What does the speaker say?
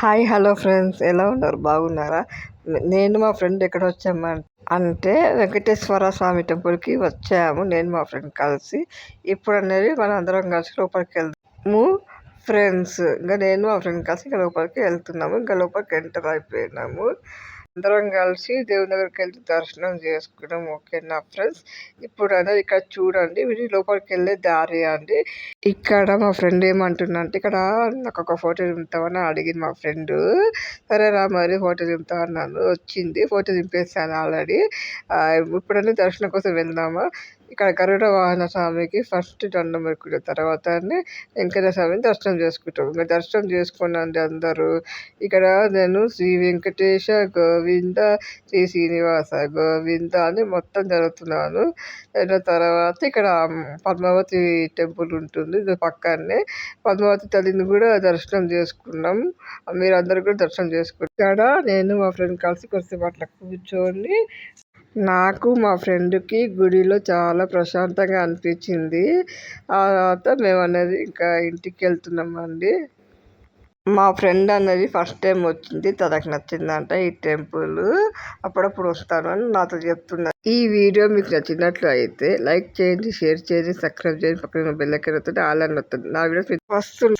Hi hello friends, ఎలా ఉన్నారు? బాగున్నారా? నేను మా ఫ్రెండ్ ఎక్కడ వచ్చాము అంటే వెంకటేశ్వర స్వామి టెంపుల్కి వచ్చాము. నేను మా ఫ్రెండ్ కలిసి ఇప్పుడు అనేది మన అందరం కలిసి లోపలికి వెళ్తాము ఫ్రెండ్స్. ఇంకా నేను మా ఫ్రెండ్ కలిసి ఇంకా లోపలికి వెళ్తున్నాము. ఇంకా లోపలికి ఎంటర్ అయిపోయినాము. అందరం కలిసి దేవుని దగ్గరికి వెళ్ళి దర్శనం చేసుకున్నాం. ఓకేనా ఫ్రెండ్స్? ఇప్పుడు అనేది ఇక్కడ చూడండి, వీడి లోపలికి వెళ్ళే దారి అండి. ఇక్కడ మా ఫ్రెండ్ ఏమంటుందంటే, ఇక్కడ నాకు ఒక ఫోటో దింపుతామని అడిగింది మా ఫ్రెండ్. సరేరా మరి ఫోటో దింపుతా అన్నాను. వచ్చింది, ఫోటో దింపేసాను ఆల్రెడీ. ఇప్పుడన్నీ దర్శనం కోసం వెళ్దామా. ఇక్కడ గరుడ వాహన స్వామికి ఫస్ట్ దండం పెట్టుకున్న తర్వాత వెంకటేశ్వర స్వామిని దర్శనం చేసుకుంటాం. ఇంకా దర్శనం చేసుకోండి అందరూ. ఇక్కడ నేను శ్రీ వెంకటేశ గోవింద, శ్రీ శ్రీనివాస గోవింద అని మొత్తం జరుగుతున్నాను. తర్వాత ఇక్కడ పద్మావతి టెంపుల్ ఉంటుంది, ఇది పక్కనే. పద్మావతి తల్లిని కూడా దర్శనం చేసుకున్నాం. మీరు అందరు కూడా దర్శనం చేసుకున్నారు. ఇక్కడ నేను మా ఫ్రెండ్ కలిసి కొద్దిసేపు అట్లా కూర్చొని, నాకు మా ఫ్రెండ్కి గుడిలో చాలా ప్రశాంతంగా అనిపించింది. ఆ తర్వాత మేము అనేది ఇంకా ఇంటికి వెళ్తున్నామండి. మా ఫ్రెండ్ అనేది ఫస్ట్ టైం వచ్చింది, తనకు నచ్చిందంట ఈ టెంపుల్. అప్పుడప్పుడు వస్తాను అని నాతో చెప్తున్నారు. ఈ వీడియో మీకు నచ్చినట్లు అయితే లైక్ చేయండి, షేర్ చేయండి, సబ్స్క్రైబ్ చేయండి, పక్కన బెల్ ఐకాన్ వస్తుంది, ఆల్ అని వస్తుంది. నా వీడియో వస్తుంది.